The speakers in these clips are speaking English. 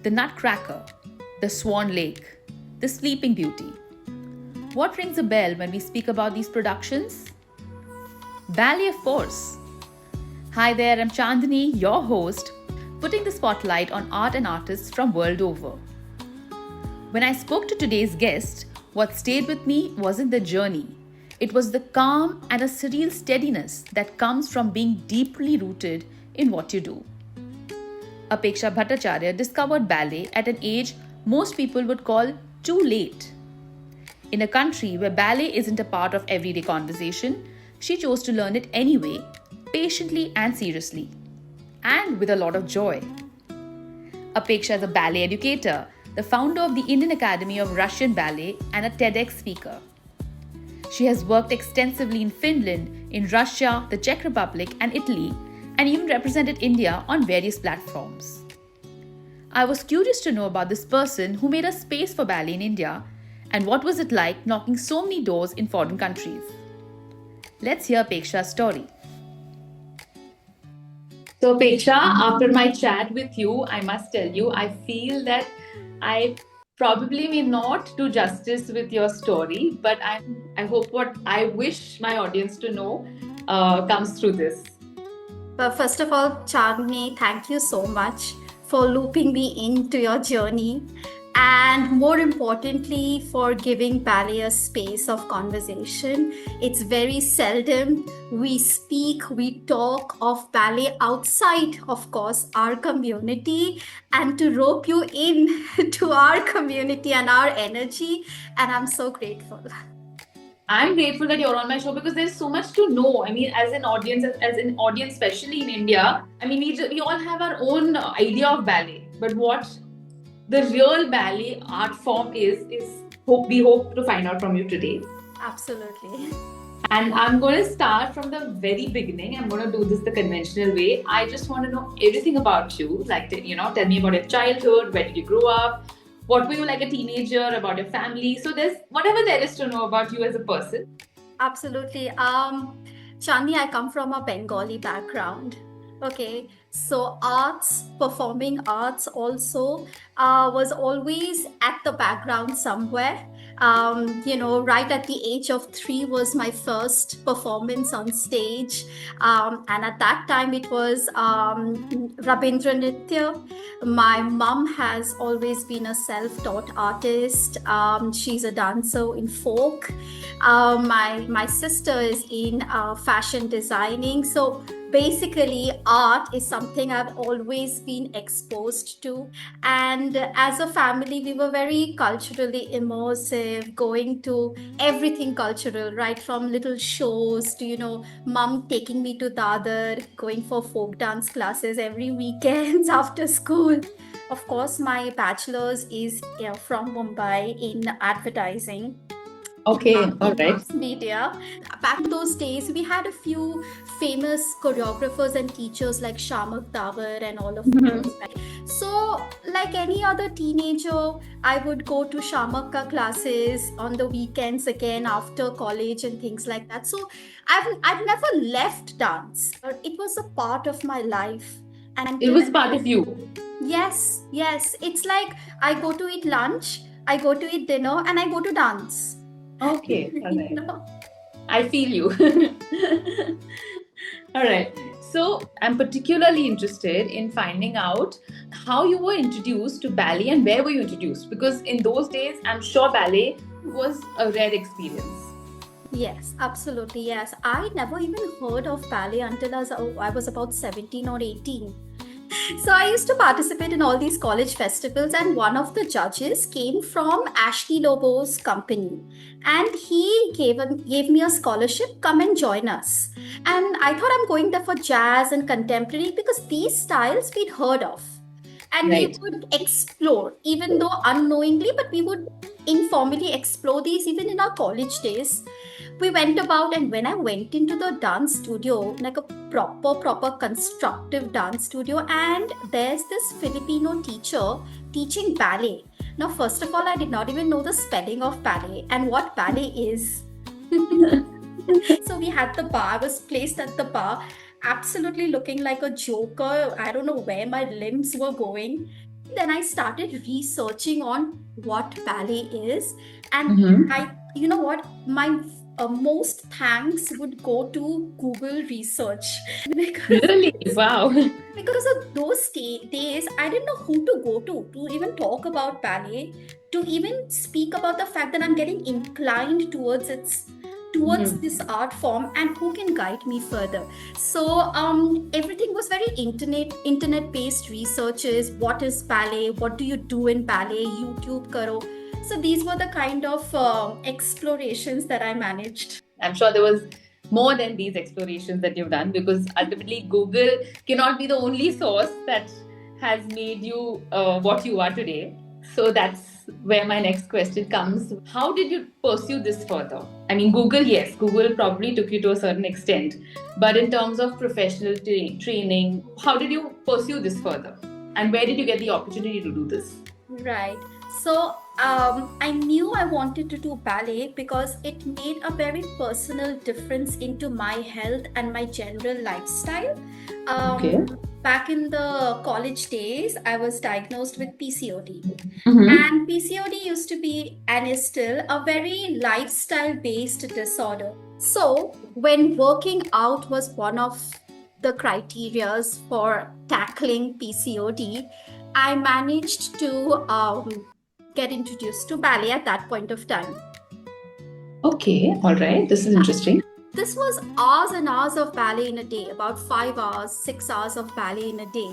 the Nutcracker, the Swan Lake, the Sleeping Beauty. What rings a bell when we speak about these productions? Ballet, of course. Hi there, I'm Chandini, your host, putting the spotlight on art and artists from world over. When I spoke to today's guest, what stayed with me wasn't the journey. It was the calm and a surreal steadiness that comes from being deeply rooted in what you do. Apeksha Bhattacharya discovered ballet at an age most people would call too late. In a country where ballet isn't a part of everyday conversation, she chose to learn it anyway, patiently and seriously, and with a lot of joy. Apeksha is a ballet educator, the founder of the Indian Academy of Russian Ballet, and a TEDx speaker. She has worked extensively in Finland, in Russia, the Czech Republic, and Italy, and even represented India on various platforms. I was curious to know about this person who made a space for ballet in India and what was it like knocking so many doors in foreign countries. Let's hear Apeksha's story. So Apeksha, after my chat with you, I must tell you, I feel that I probably may not do justice with your story, but I hope what I wish my audience to know comes through this. But first of all, Chandni, thank you so much for looping me into your journey, and more importantly, for giving ballet a space of conversation. It's very seldom we speak, we talk of ballet outside, of course, our community, and to rope you in to our community and our energy, and I'm so grateful. I'm grateful that you're on my show because there's so much to know. I mean, as an audience, especially in India, I mean, we all have our own idea of ballet. But what the real ballet art form is we hope to find out from you today. Absolutely. And I'm going to start from the very beginning. I'm going to do this the conventional way. I just want to know everything about you. Like, tell me about your childhood. Where did you grow up? What were you like a teenager, about your family? So there's whatever there is to know about you as a person. Absolutely. Chani, I come from a Bengali background. Okay, so arts, performing arts also was always at the background somewhere. Right at the age of 3 was my first performance on stage. And at that time it was Rabindra Nitya. My mom has always been a self-taught artist. She's a dancer in folk. My sister is in fashion designing. So basically, art is something I've always been exposed to. And as a family, we were very culturally immersive, going to everything cultural, right from little shows to, mom taking me to Dadar, going for folk dance classes every weekends after school. Of course, my bachelor's is from Mumbai in advertising. Okay, all right. Mass media. Back in those days, we had a few famous choreographers and teachers like Shamak Davar and all of those. Right? So, like any other teenager, I would go to Shamak classes on the weekends again after college and things like that. So, I've never left dance. It was a part of my life. And it was part of you. Yes. It's like I go to eat lunch, I go to eat dinner, and I go to dance. Okay, all right. I feel you. All right. So I'm particularly interested in finding out how you were introduced to ballet and where were you introduced? Because in those days, I'm sure ballet was a rare experience. Yes, absolutely. Yes. I never even heard of ballet until I was about 17 or 18. So I used to participate in all these college festivals, and one of the judges came from Ashley Lobo's company, and he gave me a scholarship. Come and join us. And I thought I'm going there for jazz and contemporary because these styles we'd heard of, and Right. we would explore, even though unknowingly, but we would informally explore these even in our college days. We went about, and when I went into the dance studio, like a proper constructive dance studio, and there's this Filipino teacher teaching ballet. Now, first of all, I did not even know the spelling of ballet and what ballet is. So we had the bar. I was placed at the bar, absolutely looking like a joker. I don't know where my limbs were going. Then I started researching on what ballet is, and Mm-hmm. you know what, my most thanks would go to Google research because Really? Wow. because of those days I didn't know who to go to even talk about ballet, to even speak about the fact that I'm getting inclined towards Mhm. this art form, and who can guide me further. So everything was very internet based researches. What is ballet? What do you do in ballet? YouTube karo. So these were the kind of explorations that I managed. I'm sure there was more than these explorations that you've done, because ultimately Google cannot be the only source that has made you what you are today. So that's where my next question comes. How did you pursue this further? I mean, Google, yes, Google probably took you to a certain extent, but in terms of professional training, how did you pursue this further? And where did you get the opportunity to do this? Right. So I knew I wanted to do ballet because it made a very personal difference into my health and my general lifestyle. Okay. Back in the college days, I was diagnosed with PCOD. Mm-hmm. And PCOD used to be and is still a very lifestyle based disorder. So, when working out was one of the criterias for tackling PCOD, I managed to get introduced to ballet at that point of time. Okay, all right. This is interesting. This was hours and hours of ballet in a day, about 5 hours, 6 hours of ballet in a day.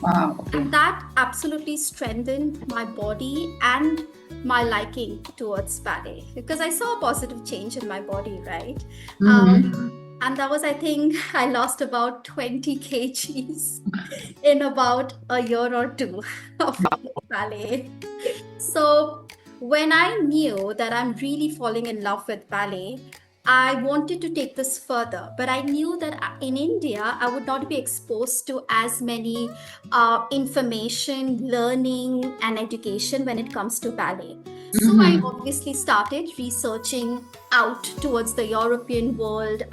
Wow. Okay. And that absolutely strengthened my body and my liking towards ballet because I saw a positive change in my body, right? Mm-hmm. And that was, I think, I lost about 20 kgs in about a year or two of ballet. So, when I knew that I'm really falling in love with ballet, I wanted to take this further, but I knew that in India, I would not be exposed to as many information, learning, and education when it comes to ballet. So I Mm-hmm. obviously started researching out towards the European world.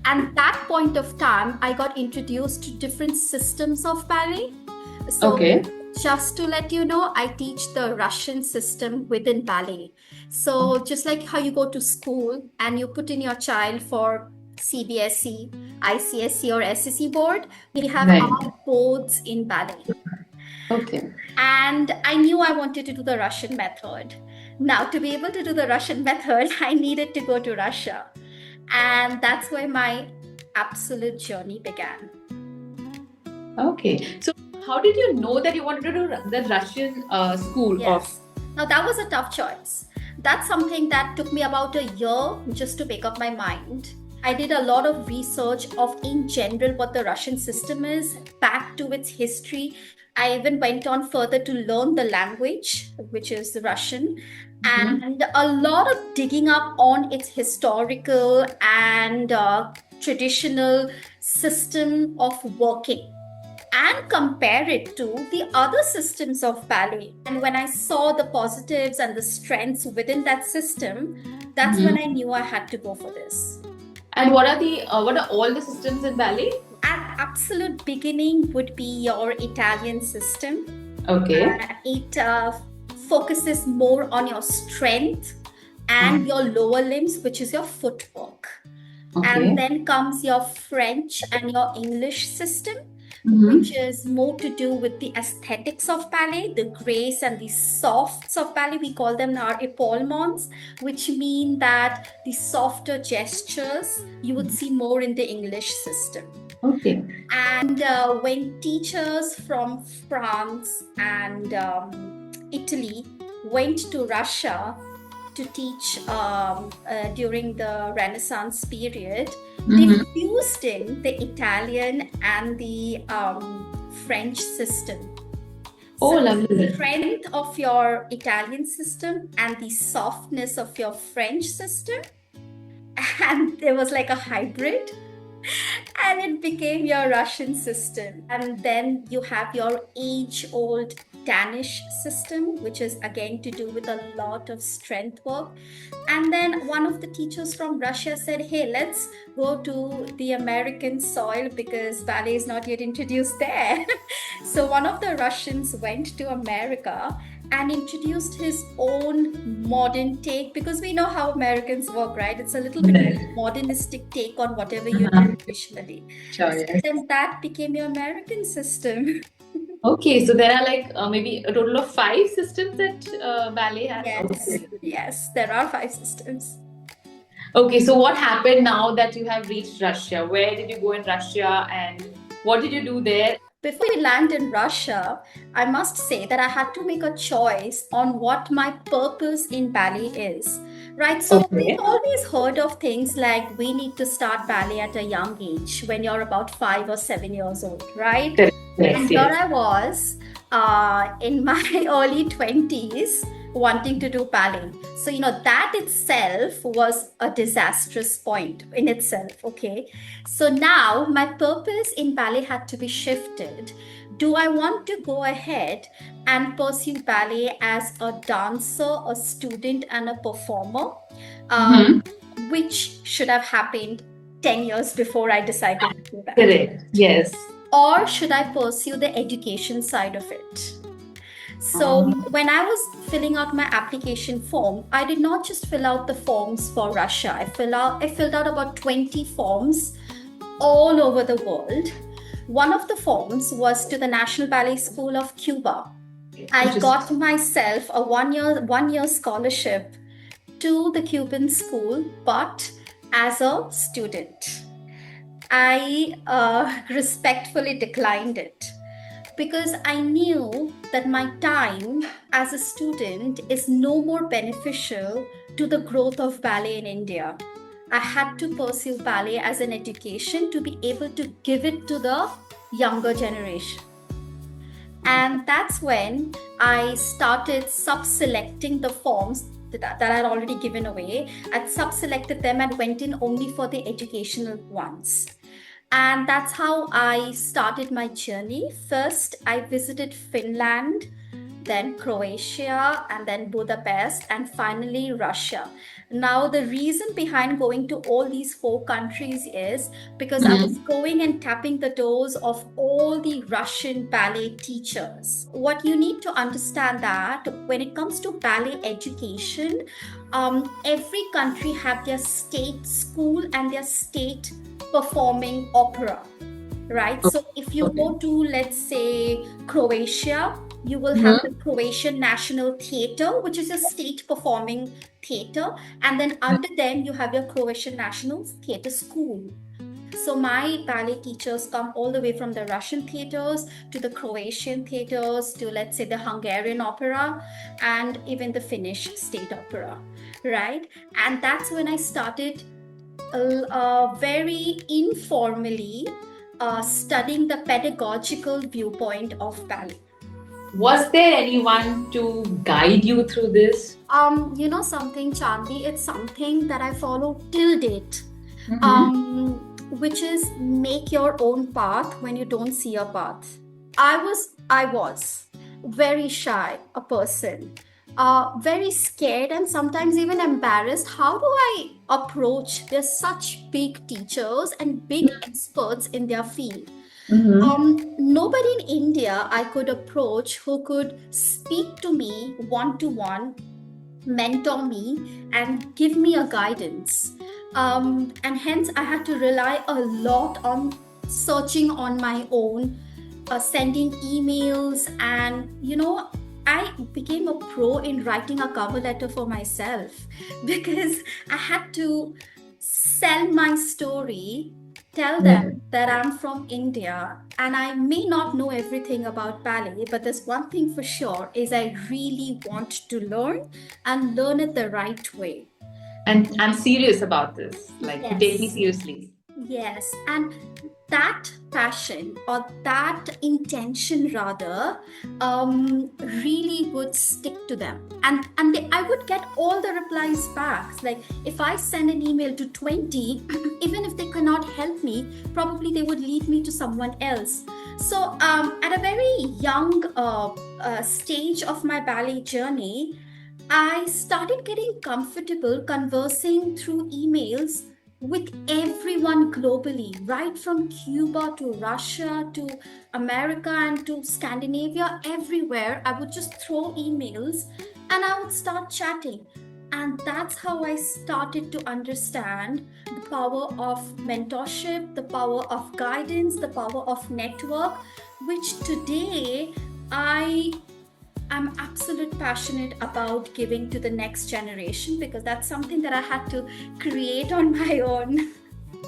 And that point of time, I got introduced to different systems of ballet. So, Okay. just to let you know, I teach the Russian system within ballet. So, just like how you go to school and you put in your child for CBSE, ICSE, or SSE board, we have Right. our boards in ballet. Okay. And I knew I wanted to do the Russian method. Now, to be able to do the Russian method, I needed to go to Russia. And that's where my absolute journey began. Okay. So, how did you know that you wanted to do the Russian school of? Yes. Now that was a tough choice. That's something that took me about a year just to make up my mind. I did a lot of research of in general what the Russian system is, back to its history. I even went on further to learn the language, which is Russian, Mhm. and a lot of digging up on its historical and traditional system of working and compare it to the other systems of ballet. And when I saw the positives and the strengths within that system, that's when Mhm. I knew I had to go for this. And what are all the systems in ballet? At absolute beginning would be your Italian system. Okay. It focuses more on your strength and your lower limbs, which is your footwork. And Okay. then comes your French and your English system, which Mm-hmm. is more to do with the aesthetics of ballet, the grace and the softs of ballet. We call them our epaulements, which mean that the softer gestures you would see more in the English system. Okay. And when teachers from France and Italy went to Russia to teach during the Renaissance period, they Mm-hmm. fused in the Italian and the French system. Oh, So the lovely. strength of your Italian system and the softness of your French system, and there was like a hybrid, and it became your Russian system. And then you have your age old Danish system, which is again to do with a lot of strength work. And then one of the teachers from Russia said, hey, let's go to the American soil because ballet is not yet introduced there. So one of the Russians went to America and introduced his own modern take, because we know how Americans work, right? It's a little bit of a modernistic take on whatever you do traditionally. Sure, So yes. then that became your American system. Okay, so there are like maybe a total of 5 systems that ballet has. Yes, Okay. yes, there are 5 systems. Okay, so what happened now that you have reached Russia? Where did you go in Russia and what did you do there? Before we land in Russia, I must say that I had to make a choice on what my purpose in ballet is. Right, so we've Okay. always heard of things like we need to start ballet at a young age when you're about 5 or 7 years old, right? Correct. Yes, And here yes. I was in my early 20s wanting to do ballet. So, that itself was a disastrous point in itself. Okay. So now my purpose in ballet had to be shifted. Do I want to go ahead and pursue ballet as a dancer, a student, and a performer? Which should have happened 10 years before I decided to do that. Correct. Yes. Or should I pursue the education side of it? So when I was filling out my application form, I did not just fill out the forms for Russia. I filled out about 20 forms all over the world. One of the forms was to the National Ballet School of Cuba. I got myself a one year scholarship to the Cuban school, but as a student. I respectfully declined it because I knew that my time as a student is no more beneficial to the growth of ballet in India. I had to pursue ballet as an education to be able to give it to the younger generation. And that's when I started sub-selecting the forms that I had already given away. I'd sub-selected them and went in only for the educational ones. And that's how I started my journey. First, I visited Finland, then Croatia, and then Budapest, and finally Russia. Now, the reason behind going to all these 4 countries is because I was going and tapping the doors of all the Russian ballet teachers. What you need to understand that when it comes to ballet education, every country have their state school and their state performing opera, right? So if you go to, let's say, Croatia, you will have the Croatian National Theatre, which is a state performing theatre. And then under them, you have your Croatian National Theatre School. So my ballet teachers come all the way from the Russian theaters to the Croatian theaters to, let's say, the Hungarian opera and even the Finnish state opera, right? And that's when I started very informally studying the pedagogical viewpoint of ballet. Was there anyone to guide you through this? You know something, Chandi, it's something that I follow till date, which is make your own path when you don't see a path. I was very shy, a person, very scared and sometimes even embarrassed. How do I approach? There's such big teachers and big experts in their field. Nobody in India I could approach who could speak to me one-to-one, mentor me, and give me a guidance. And hence, I had to rely a lot on searching on my own, sending emails, and I became a pro in writing a cover letter for myself because I had to sell my story, tell them that I'm from India and I may not know everything about ballet, but there's one thing for sure is I really want to learn and learn it the right way. And I'm serious about this. Like, you take me Yes. seriously. Yes, and that passion or that intention rather really would stick to them, and I would get all the replies back. Like if I send an email to 20, even if they cannot help me, probably they would lead me to someone else. So at a very young stage of my ballet journey, I started getting comfortable conversing through emails with everyone globally, right from Cuba to Russia to America and to Scandinavia, everywhere. I would just throw emails and I would start chatting. And that's how I started to understand the power of mentorship, the power of guidance, the power of network, which today I am absolute passionate about giving to the next generation, because that's something that I had to create on my own.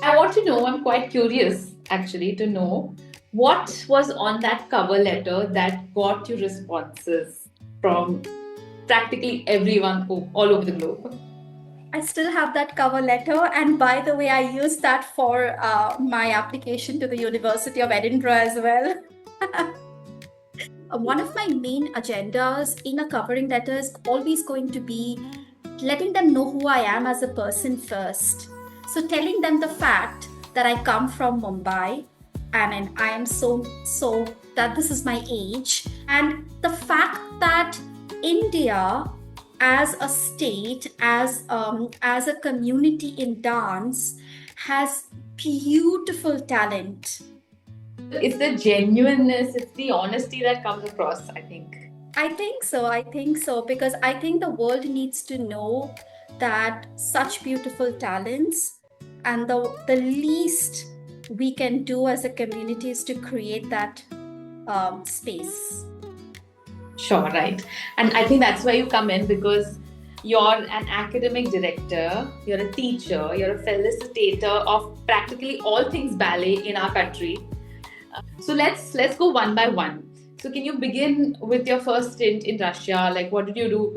I want to know, I'm quite curious actually to know what was on that cover letter that got you responses from practically everyone all over the globe. I still have that cover letter, and by the way, I used that for my application to the University of Edinburgh as well. One of my main agendas in a covering letter is always going to be letting them know who I am as a person first. So telling them the fact that I come from Mumbai, and I am so that this is my age, and the fact that India as a state, as a community in dance, has beautiful talent. It's the genuineness, it's the honesty that comes across, I think. I think so. I think so. Because I think the world needs to know that such beautiful talents, and the least we can do as a community is to create that space. Sure, right. And I think that's where you come in, because you're an academic director, you're a teacher, you're a felicitator of practically all things ballet in our country. So let's go one by one. So can you begin with your first stint in Russia? Like, what did you do?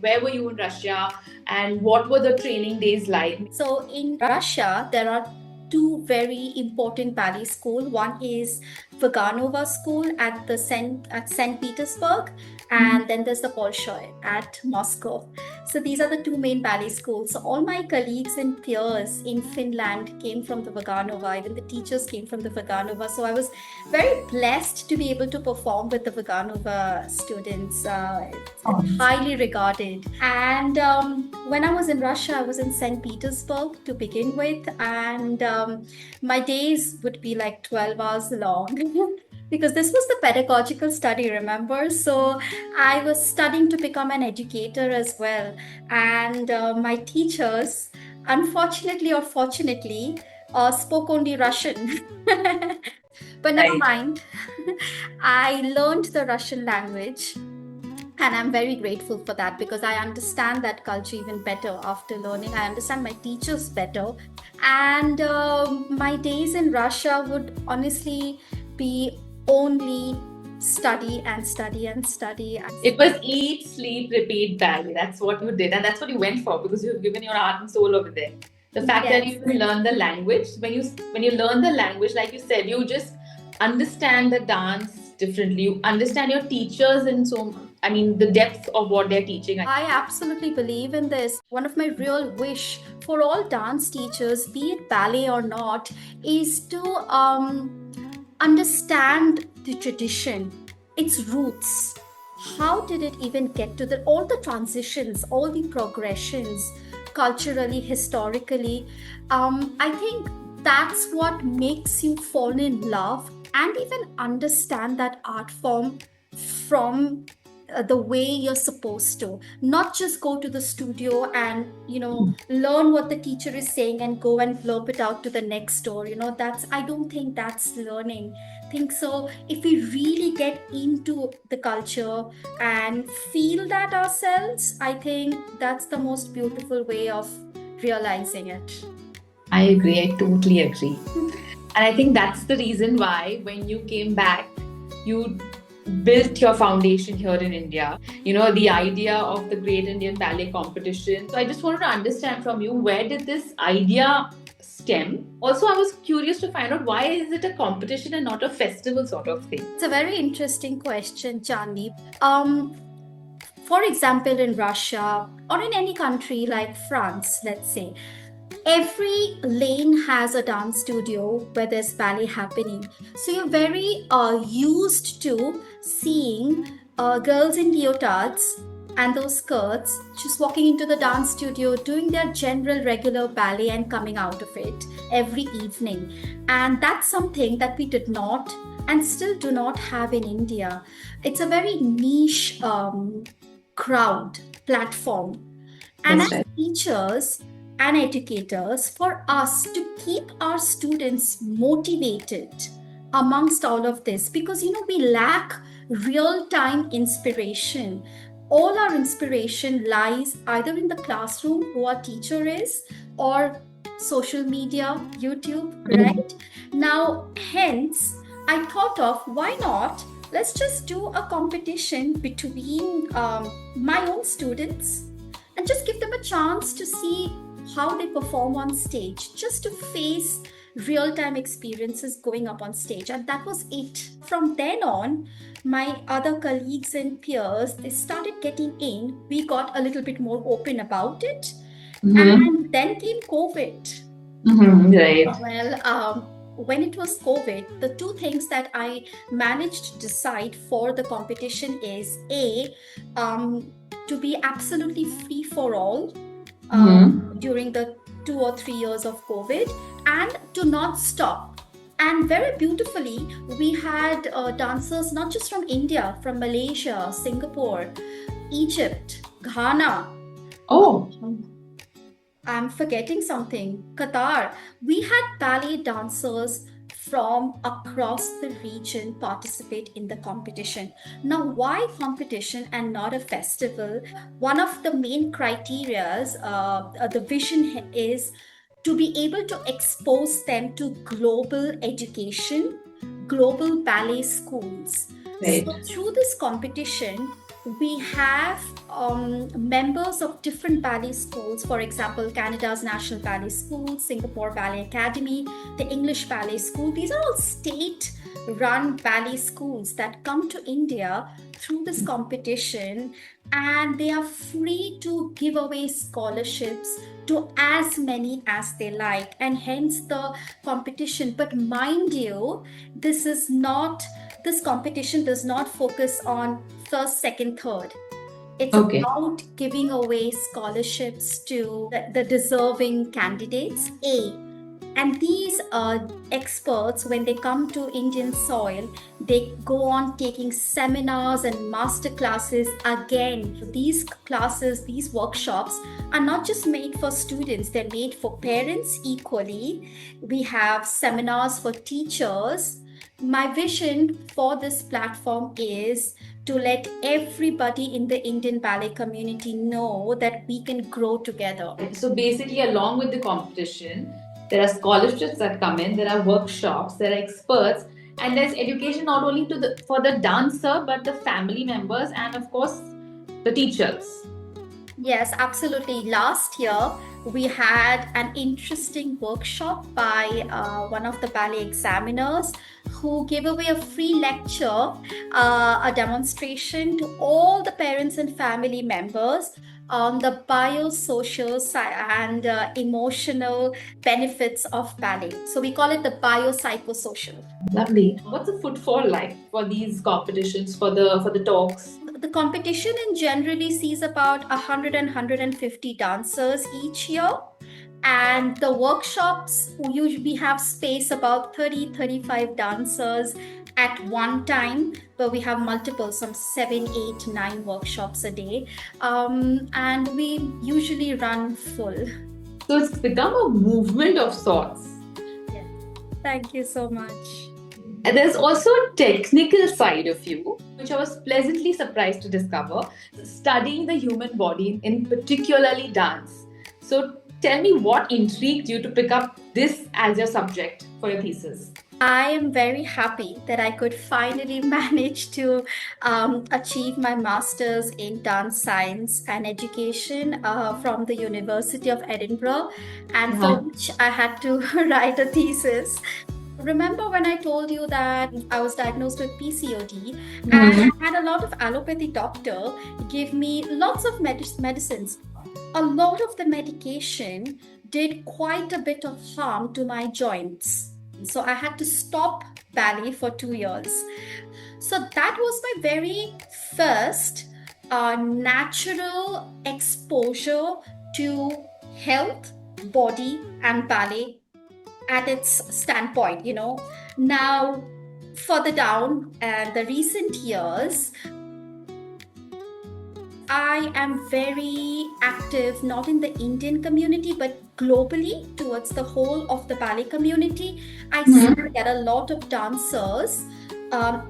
Where were you in Russia? And what were the training days like? So in Russia, there are two very important ballet schools. One is Vaganova School at St. Petersburg, and then there's the Bolshoi at Moscow. So these are the two main ballet schools. So all my colleagues and peers in Finland came from the Vaganova. Even the teachers came from the Vaganova. So I was very blessed to be able to perform with the Vaganova students. It's highly regarded. And when I was in Russia, I was in St. Petersburg to begin with, and my days would be like 12 hours long. Because this was the pedagogical study, remember? So I was studying to become an educator as well. And my teachers, unfortunately or fortunately, spoke only Russian. But never mind. I learned the Russian language. And I'm very grateful for that, because I understand that culture even better after learning. I understand my teachers better. And my days in Russia would honestly be only study and study and study. It was eat, sleep, repeat ballet. That's what you did, and that's what you went for, because you've given your heart and soul over there. The fact that you can learn the language, when you learn the language, like you said, you just understand the dance differently. You understand your teachers, and the depth of what they're teaching. I absolutely believe in this. One of my real wish for all dance teachers, be it ballet or not, is to understand the tradition, its roots. How did it even get to all the transitions, all the progressions, culturally, historically? I think that's what makes you fall in love and even understand that art form from the way you're supposed to, not just go to the studio and learn what the teacher is saying and go and blurb it out to the next door. That's, I don't think that's learning. Think so if we really get into the culture and feel that ourselves, I think that's the most beautiful way of realizing it. I agree. I totally agree. And I think that's the reason why when you came back, you built your foundation here in India. The idea of the Great Indian Ballet Competition. So I just wanted to understand from you, where did this idea stem? Also, I was curious to find out, why is it a competition and not a festival sort of thing? It's a very interesting question, Chandni. For example, in Russia or in any country like France, let's say, every lane has a dance studio where there's ballet happening. So you're very used to seeing girls in leotards and those skirts just walking into the dance studio, doing their general regular ballet and coming out of it every evening. And that's something that we did not and still do not have in India. It's a very niche crowd platform. And That's as right. teachers and educators, for us to keep our students motivated amongst all of this, because we lack real time inspiration. All our inspiration lies either in the classroom, who our teacher is, or social media, YouTube, Mhm. right? Now, hence, I thought of why not? Let's just do a competition between my own students and just give them a chance to see how they perform on stage, just to face real time experiences going up on stage. And that was it. From then on, my other colleagues and peers, they started getting in. We got a little bit more open about it. Mhm. And then came COVID. Mhm. Right. Well, when it was COVID, the two things that I managed to decide for the competition is to be absolutely free for all Mhm. during the 2 or 3 years of COVID, and to not stop. And very beautifully, we had dancers not just from India, from Malaysia, Singapore, Egypt, Ghana. Oh. I'm forgetting something. Qatar. We had ballet dancers from across the region participate in the competition. Now, why competition and not a festival? One of the main criterias, the vision is to be able to expose them to global education, global ballet schools. Right. So, through this competition, we have members of different ballet schools, for example, Canada's National Ballet School, Singapore Ballet Academy, the English Ballet School. These are all state run ballet schools that come to India through this competition, and they are free to give away scholarships to as many as they like, and hence the competition. But mind you, this competition does not focus on first, second, third. It's Okay. about giving away scholarships to the deserving candidates. And these experts, when they come to Indian soil, they go on taking seminars and master classes. Again, these classes, these workshops are not just made for students, they're made for parents equally. We have seminars for teachers. My vision for this platform is to let everybody in the Indian ballet community know that we can grow together. So basically, along with the competition, there are scholarships that come in, there are workshops, there are experts, and there's education not only for the dancer but the family members and of course the teachers. Yes, absolutely. Last year, we had an interesting workshop by one of the ballet examiners who gave away a free lecture, a demonstration to all the parents and family members on the biosocial and emotional benefits of ballet. So we call it the biopsychosocial. Lovely. What's the footfall like for these competitions, for the talks? The competition in generally sees about 100 and 150 dancers each year, and the workshops we have space about 30-35 dancers at one time, but we have multiple, some 7, 8, 9 workshops a day, and we usually run full. So it's become a movement of sorts. Yeah. Thank you so much. And there's also a technical side of you, which I was pleasantly surprised to discover, studying the human body, in particularly dance. So tell me, what intrigued you to pick up this as your subject for your thesis? I am very happy that I could finally manage to achieve my master's in dance science and education from the University of Edinburgh, and for which I had to write a thesis. Remember when I told you that I was diagnosed with PCOD, and I had a lot of allopathy doctor give me lots of medicines. A lot of the medication did quite a bit of harm to my joints. So I had to stop ballet for 2 years. So that was my very First, natural exposure to health, body, and ballet at its standpoint, you know. Now, further down, and the recent years, I am very active not in the Indian community but globally towards the whole of the ballet community. I see that a lot of dancers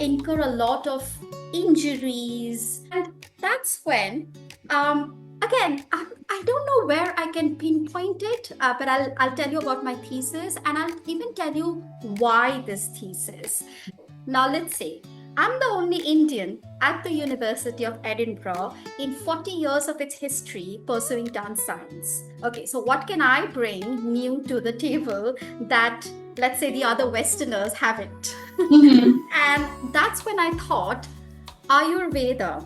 incur a lot of injuries, and that's when, again, I don't know where I can pinpoint it, but I'll tell you about my thesis and I'll even tell you why this thesis. Now, let's say I'm the only Indian at the University of Edinburgh in 40 years of its history pursuing dance science. Okay, so what can I bring new to the table that, let's say, the other Westerners haven't? And that's when I thought Ayurveda,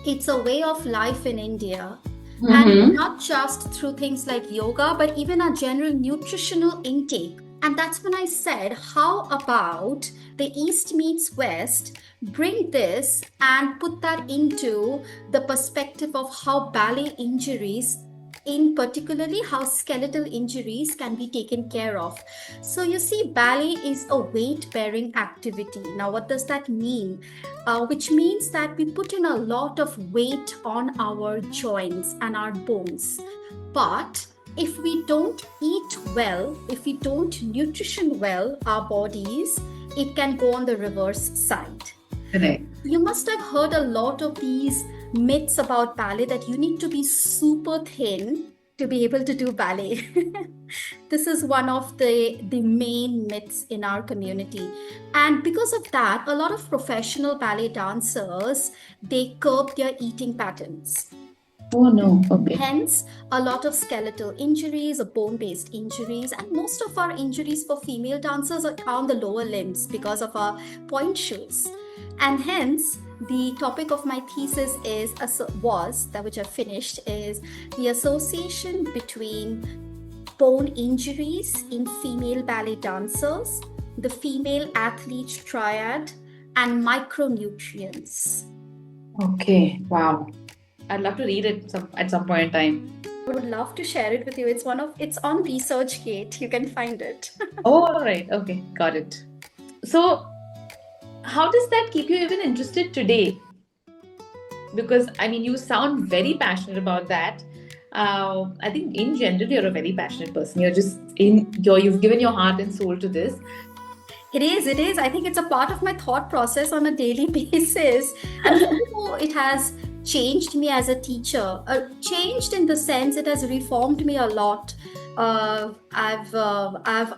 it's a way of life in India. And not just through things like yoga, but even a general nutritional intake. And that's when I said, how about the East meets West, bring this and put that into the perspective of how ballet injuries, in particularly how skeletal injuries can be taken care of. So you see, ballet is a weight bearing activity. Now, what does that mean? Which means that we put in a lot of weight on our joints and our bones. But if we don't eat well, if we don't nutrition well our bodies, it can go on the reverse side. Correct. You must have heard a lot of these myths about ballet that you need to be super thin to be able to do ballet. This is one of the main myths in our community. And because of that, a lot of professional ballet dancers, they curb their eating patterns. Oh no. Okay. Hence, a lot of skeletal injuries or bone-based injuries, and most of our injuries for female dancers are on the lower limbs because of our point shoes. And hence, the topic of my thesis which I finished, is the association between bone injuries in female ballet dancers, the female athlete triad, and micronutrients. Okay. Wow. I'd love to read it at some point in time. I would love to share it with you. It's on ResearchGate. You can find it. Oh, all right. Okay, got it. So, how does that keep you even interested today? Because I mean, you sound very passionate about that. I think in general, you're a very passionate person. You've given your heart and soul to this. It is. I think it's a part of my thought process on a daily basis. And it has changed me as a teacher. Changed in the sense it has reformed me a lot. I've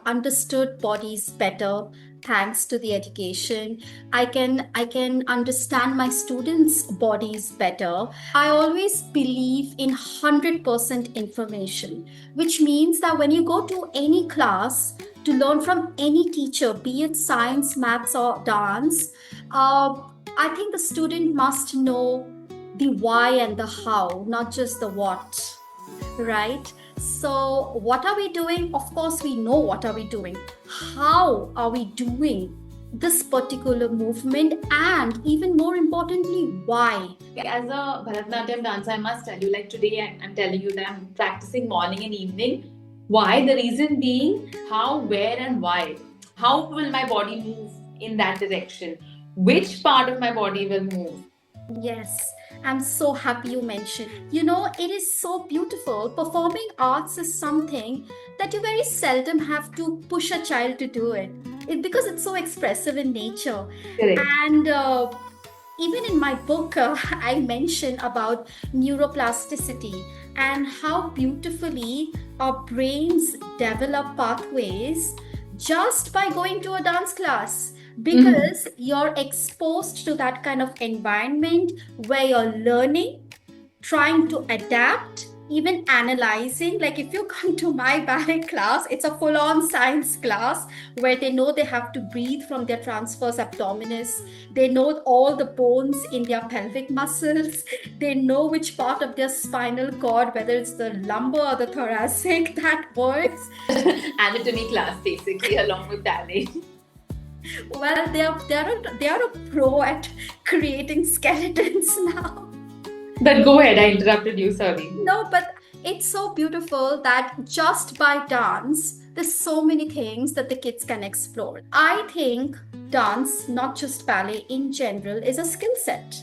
understood bodies better thanks to the education. I can understand my students' bodies better. I always believe in 100% information, which means that when you go to any class to learn from any teacher, be it science, maths, or dance, I think the student must know the why and the how, not just the what, right? So what are we doing? Of course, we know what are we doing. How are we doing this particular movement? And even more importantly, why? As a Bharatanatyam dancer, I must tell you, like today, I'm telling you that I'm practicing morning and evening. Why? The reason being how, where, and why. How will my body move in that direction? Which part of my body will move? Yes, I'm so happy you mentioned. You know, it is so beautiful. Performing arts is something that you very seldom have to push a child to do it. Because it's so expressive in nature. Correct. And even in my book, I mention about neuroplasticity and how beautifully our brains develop pathways just by going to a dance class. Because you're exposed to that kind of environment where you're learning, trying to adapt, even analyzing. Like if you come to my ballet class, it's a full-on science class where they know they have to breathe from their transverse abdominis. They know all the bones in their pelvic muscles. They know which part of their spinal cord, whether it's the lumbar or the thoracic, that works. Anatomy class, basically, along with ballet. Well, they are a pro at creating skeletons now. But go ahead, I interrupted you, sorry. No, but it's so beautiful that just by dance, there's so many things that the kids can explore. I think dance, not just ballet in general, is a skill set,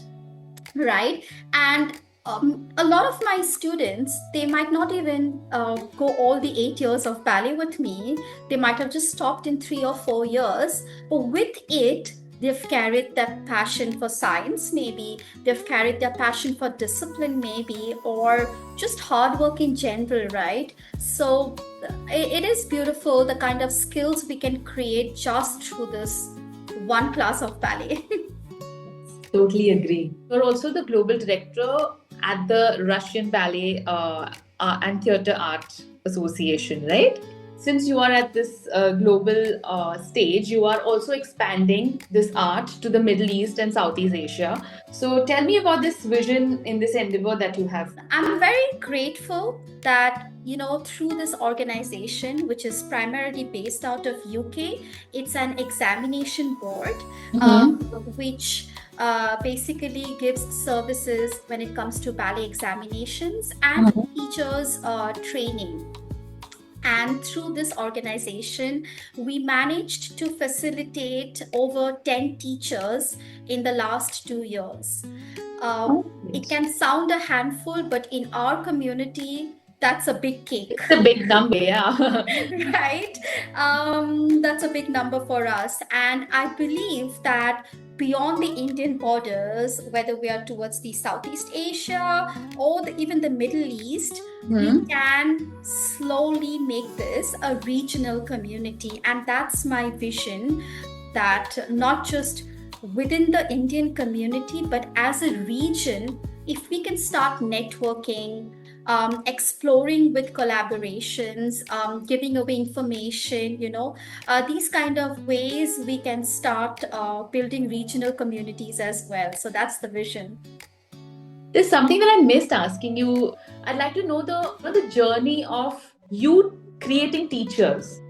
right? And a lot of my students, they might not even go all the 8 years of ballet with me. They might have just stopped in 3 or 4 years, but with it, they've carried their passion for science, maybe they've carried their passion for discipline, maybe, or just hard work in general, right? So it is beautiful the kind of skills we can create just through this one class of ballet. Totally agree. You're also the global director at the Russian Ballet and Theatre Art Association, right? Since you are at this global stage, you are also expanding this art to the Middle East and Southeast Asia. So tell me about this vision in this endeavor that you have. I'm very grateful that, through this organization, which is primarily based out of UK, it's an examination board, which basically gives services when it comes to ballet examinations and teachers training. And through this organization, we managed to facilitate over 10 teachers in the last 2 years. It can sound a handful, but in our community, that's a big cake. It's a big number, yeah. Right? That's a big number for us. And I believe that beyond the Indian borders, whether we are towards the Southeast Asia or even the Middle East, we can slowly make this a regional community. And that's my vision, that not just within the Indian community, but as a region, if we can start networking, exploring with collaborations, giving away information, these kind of ways we can start building regional communities as well. So that's the vision. There's something that I missed asking you. I'd like to know the journey of you creating teachers.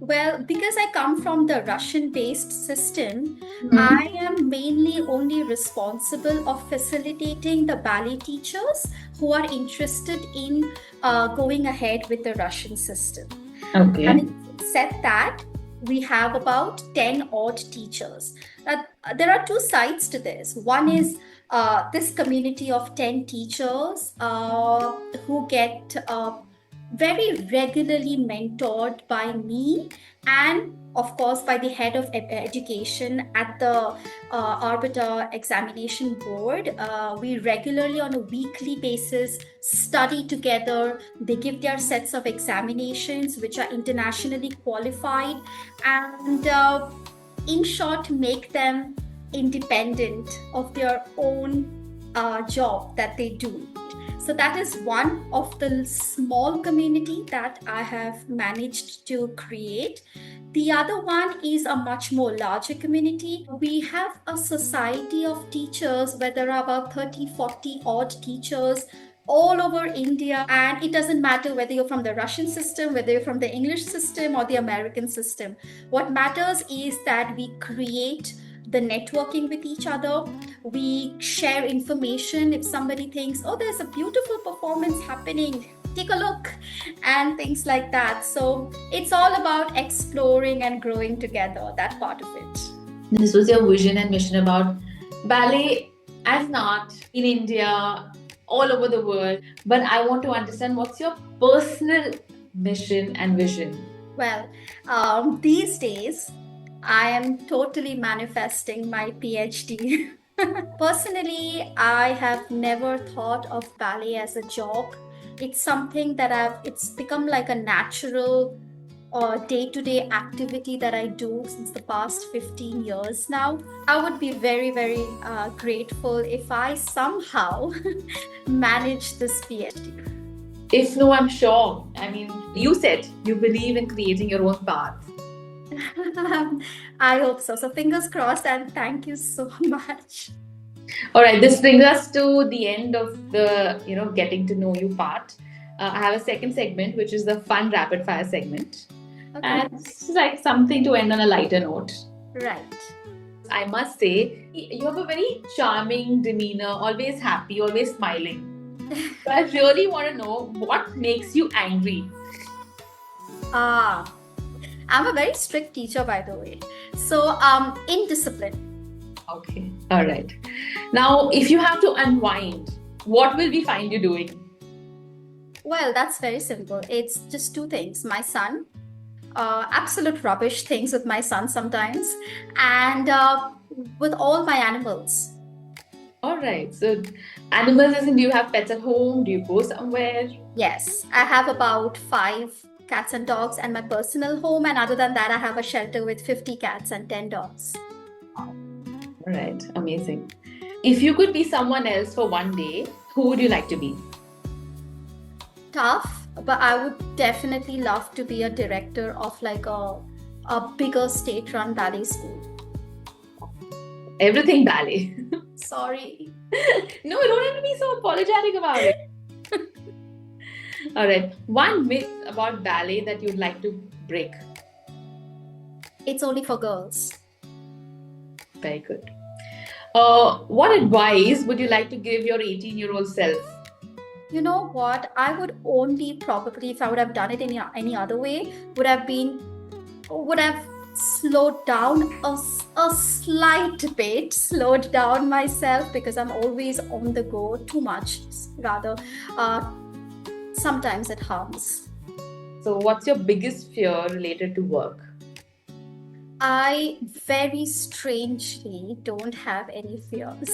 Well, because I come from the Russian-based system, I am mainly only responsible of facilitating the ballet teachers who are interested in going ahead with the Russian system. Okay. Having said that, we have about 10 odd teachers. There are two sides to this. One is this community of 10 teachers who get very regularly mentored by me and of course by the head of education at the Arbiter examination board. We regularly on a weekly basis study together. They give their sets of examinations which are internationally qualified and in short make them independent of their own job that they do. So that is one of the small community that I have managed to create. The other one is a much more larger community. We have a society of teachers where there are about 30, 40 odd teachers all over India. And it doesn't matter whether you're from the Russian system, whether you're from the English system or the American system. What matters is that we create the networking with each other. We share information. If somebody thinks, oh, there's a beautiful performance happening, take a look, and things like that. So it's all about exploring and growing together, that part of it. This was your vision and mission about ballet as an art in India, all over the world. But I want to understand, what's your personal mission and vision? Well, these days, I am totally manifesting my PhD. Personally, I have never thought of ballet as a job. It's something that it's become like a natural day-to-day activity that I do since the past 15 years now. I would be very, very grateful if I somehow manage this PhD. If no, I'm sure. I mean, you said you believe in creating your own path. I hope so. So fingers crossed, and thank you so much. All right, this brings us to the end of the getting to know you part. I have a second segment, which is the fun rapid fire segment. Okay. And it's like something to end on a lighter note. Right. I must say, you have a very charming demeanor, always happy, always smiling. So I really want to know what makes you angry. Ah, I'm a very strict teacher, by the way. So, indiscipline. Okay, all right. Now, if you have to unwind, what will we find you doing? Well, that's very simple. It's just two things. My son, absolute rubbish things with my son sometimes, and with all my animals. All right. So, animals, as in, do you have pets at home? Do you go somewhere? Yes, I have about 5 cats and dogs and my personal home, and other than that, I have a shelter with 50 cats and 10 dogs. All right. Amazing. If you could be someone else for one day, who would you like to be? Tough, but I would definitely love to be a director of like a bigger state-run ballet school. Everything ballet. Sorry. No, you don't have to be so apologetic about it. All right. One myth about ballet that you'd like to break. It's only for girls. Very good. What advice would you like to give your 18-year-old self? You know what? I would only probably, if I would have done it any other way, would have slowed down a slight bit, slowed down myself because I'm always on the go too much. Rather, sometimes it harms. So, what's your biggest fear related to work? I very strangely don't have any fears.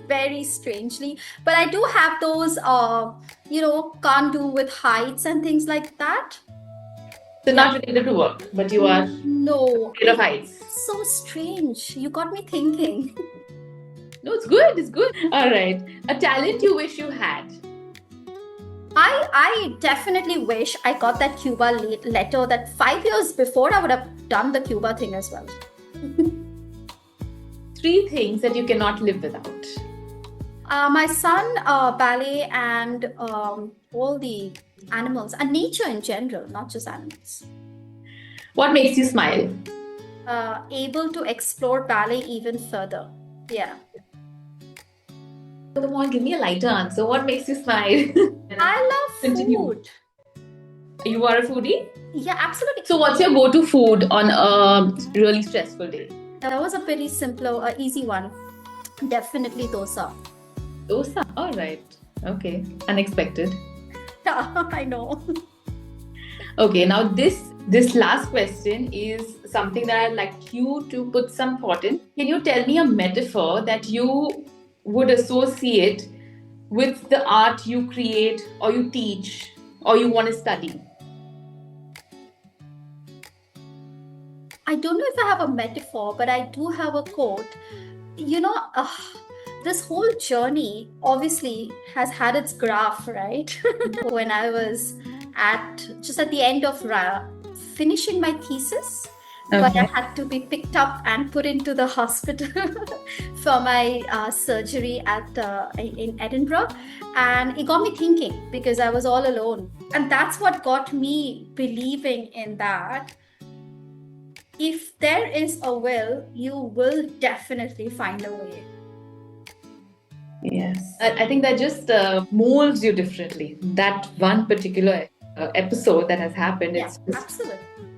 Very strangely. But I do have those, can't do with heights and things like that. So, not related to work, but you are No. afraid of heights. So strange. You got me thinking. No, it's good. It's good. All right. A talent you wish you had. I definitely wish I got that Cuba letter that 5 years before I would have done the Cuba thing as well. 3 things that you cannot live without. My son, ballet, and all the animals and nature in general, not just animals. What makes you smile? Able to explore ballet even further. Yeah. Come on, give me a lighter answer. What makes you smile? I love Continue. food. You are a foodie? Yeah, absolutely. So, what's your go to food on a really stressful day? That was a pretty simple, easy one. Definitely dosa. Dosa. All right. Okay. Unexpected. I know. Okay. Now, this last question is something that I'd like you to put some thought in. Can you tell me a metaphor that you would associate with the art you create or you teach or you want to study? I don't know if I have a metaphor, but I do have a quote. This whole journey obviously has had its graph, right? When I was just at the end of finishing my thesis, but I had to be picked up and put into the hospital for my surgery in Edinburgh. And it got me thinking because I was all alone. And that's what got me believing in that. If there is a will, you will definitely find a way. Yes. I think that just molds you differently. That one particular episode that has happened, Yeah, it's just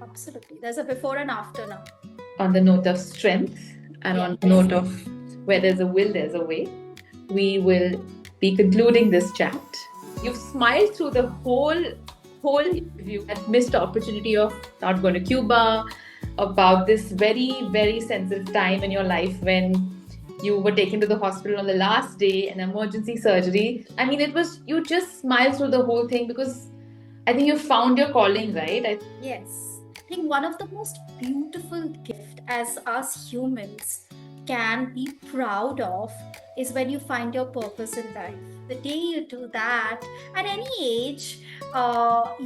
absolutely. There's a before and after now. on the note of strength and Yeah. on the note of where there's a will, there's a way. We will be concluding this chat. You've smiled through the whole interview and missed the opportunity of not going to Cuba, about this very, very sensitive time in your life when you were taken to the hospital on the last day, an emergency surgery. I mean, you just smiled through the whole thing because I think you found your calling, right? Yes. I think one of the most beautiful gift as us humans can be proud of is when you find your purpose in life. The day you do that, at any age,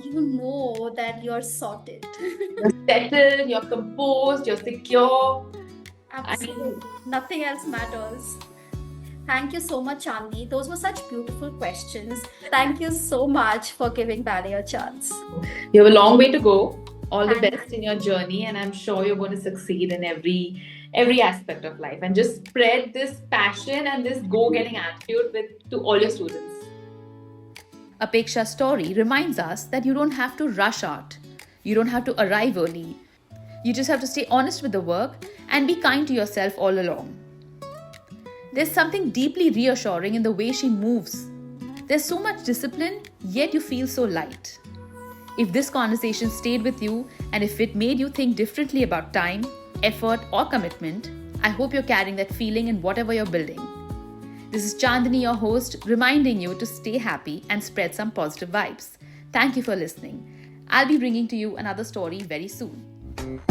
you know that you're sorted. You're settled, you're composed, you're secure. Absolutely. Nothing else matters. Thank you so much, Chandni. Those were such beautiful questions. Thank you so much for giving Ballet a chance. You have a long way to go All the Thank best in your journey, and I'm sure you're going to succeed in every aspect of life. And just spread this passion and this go-getting attitude to all your students. Apeksha's story reminds us that you don't have to rush art. You don't have to arrive early. You just have to stay honest with the work and be kind to yourself all along. There's something deeply reassuring in the way she moves. There's so much discipline, yet you feel so light. If this conversation stayed with you and if it made you think differently about time, effort, or commitment, I hope you're carrying that feeling in whatever you're building. This is Chandini, your host, reminding you to stay happy and spread some positive vibes. Thank you for listening. I'll be bringing to you another story very soon.